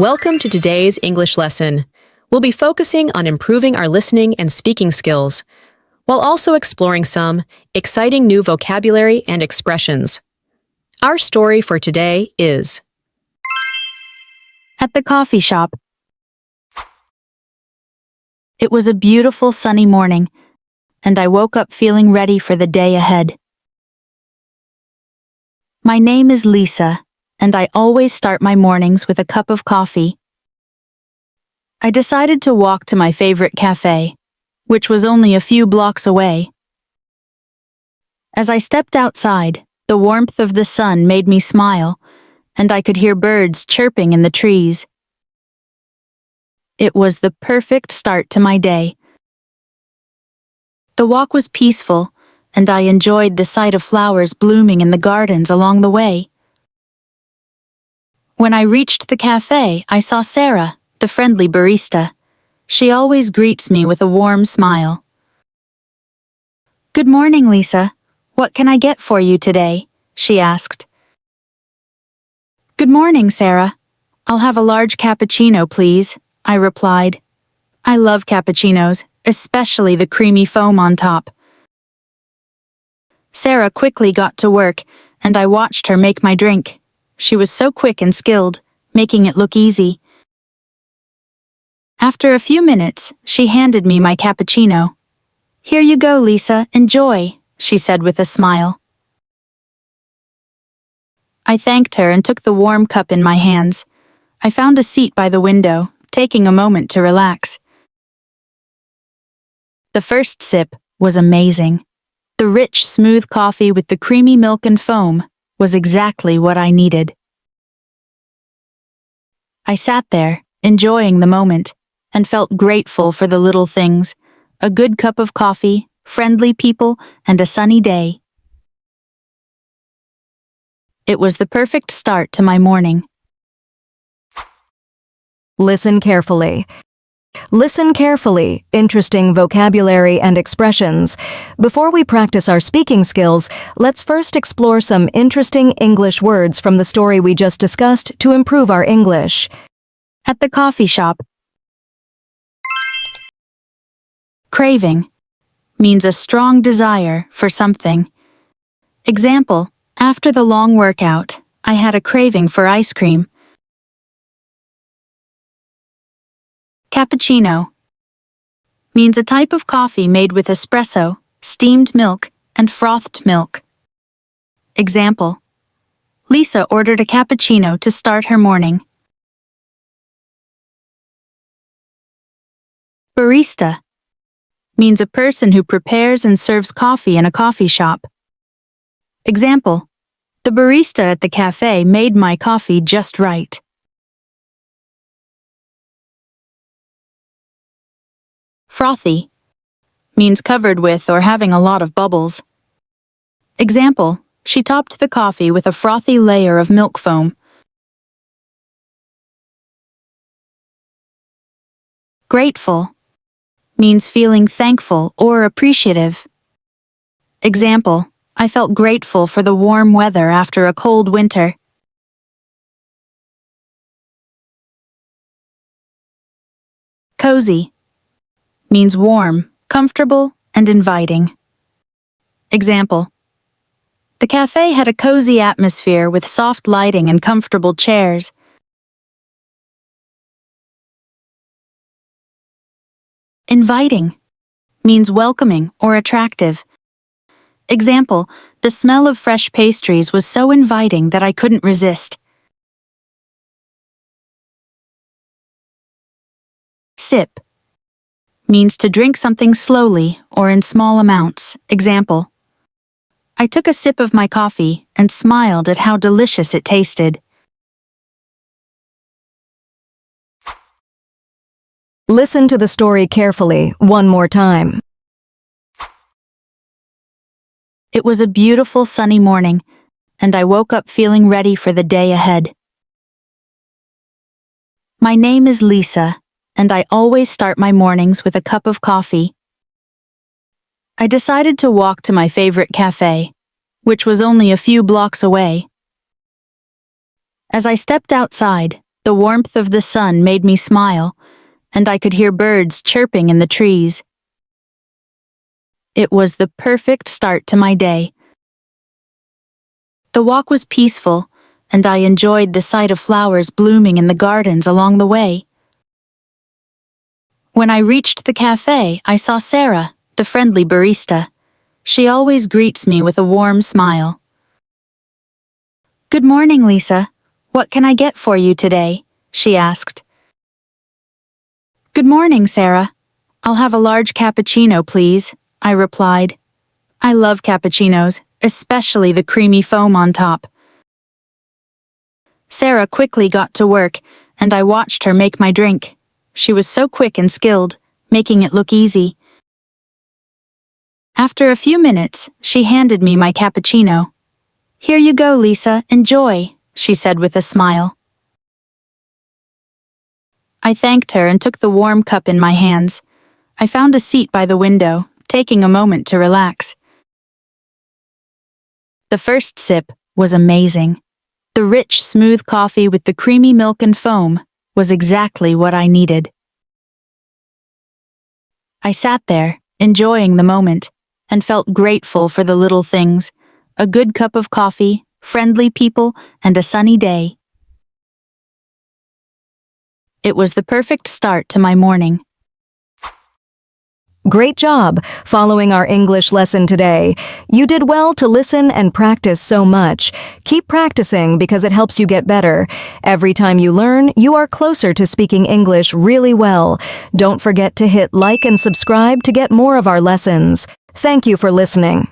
Welcome to today's English lesson. We'll be focusing on improving our listening and speaking skills, while also exploring some exciting new vocabulary and expressions. Our story for today is At the coffee shop. It was a beautiful sunny morning, and I woke up feeling ready for the day ahead. My name is Lisa, and I always start my mornings with a cup of coffee. I decided to walk to my favorite cafe, which was only a few blocks away. As I stepped outside, the warmth of the sun made me smile, and I could hear birds chirping in the trees. It was the perfect start to my day. The walk was peaceful, and I enjoyed the sight of flowers blooming in the gardens along the way. When I reached the cafe, I saw Sarah, the friendly barista. She always greets me with a warm smile. "Good morning, Lisa. What can I get for you today?" she asked. "Good morning, Sarah. I'll have a large cappuccino, please," I replied. I love cappuccinos, especially the creamy foam on top. Sarah quickly got to work, and I watched her make my drink. She was so quick and skilled, making it look easy. After a few minutes, she handed me my cappuccino. "Here you go, Lisa, enjoy," she said with a smile. I thanked her and took the warm cup in my hands. I found a seat by the window, taking a moment to relax. The first sip was amazing. The rich, smooth coffee with the creamy milk and foam was exactly what I needed. I sat there, enjoying the moment, and felt grateful for the little things: a good cup of coffee, friendly people, and a sunny day. It was the perfect start to my morning. Listen carefully. Listen carefully, interesting vocabulary and expressions. Before we practice our speaking skills, let's first explore some interesting English words from the story we just discussed to improve our English. At the coffee shop. Craving means a strong desire for something. Example, after the long workout, I had a craving for ice cream. Cappuccino means a type of coffee made with espresso, steamed milk, and frothed milk. Example, Lisa ordered a cappuccino to start her morning. Barista means a person who prepares and serves coffee in a coffee shop. Example, the barista at the cafe made my coffee just right. Frothy means covered with or having a lot of bubbles. Example, she topped the coffee with a frothy layer of milk foam. Grateful means feeling thankful or appreciative. Example, I felt grateful for the warm weather after a cold winter. Cozy means warm, comfortable, and inviting. Example, the cafe had a cozy atmosphere with soft lighting and comfortable chairs. Inviting means welcoming or attractive. Example, the smell of fresh pastries was so inviting that I couldn't resist. Sip means to drink something slowly or in small amounts. Example, I took a sip of my coffee and smiled at how delicious it tasted. Listen to the story carefully one more time. It was a beautiful sunny morning, and I woke up feeling ready for the day ahead. My name is Lisa, and I always start my mornings with a cup of coffee. I decided to walk to my favorite cafe, which was only a few blocks away. As I stepped outside, The warmth of the sun made me smile, and I could hear birds chirping in the trees. It was the perfect start to my day. The walk was peaceful, and I enjoyed the sight of flowers blooming in the gardens along the way. When I reached the cafe, I saw Sarah, the friendly barista. She always greets me with a warm smile. "Good morning, Lisa. What can I get for you today?" she asked. "Good morning, Sarah. I'll have a large cappuccino, please," I replied. I love cappuccinos, especially the creamy foam on top. Sarah quickly got to work, and I watched her make my drink. She was so quick and skilled, making it look easy. After a few minutes, she handed me my cappuccino. "Here you go, Lisa, enjoy," she said with a smile. I thanked her and took the warm cup in my hands. I found a seat by the window, taking a moment to relax. The first sip was amazing. The rich, smooth coffee with the creamy milk and foam was exactly what I needed. I sat there, enjoying the moment, and felt grateful for the little things: a good cup of coffee, friendly people, and a sunny day. It was the perfect start to my morning. Great job following our English lesson today. You did well to listen and practice so much. Keep practicing because it helps you get better. Every time you learn, you are closer to speaking English really well. Don't forget to hit like and subscribe to get more of our lessons. Thank you for listening.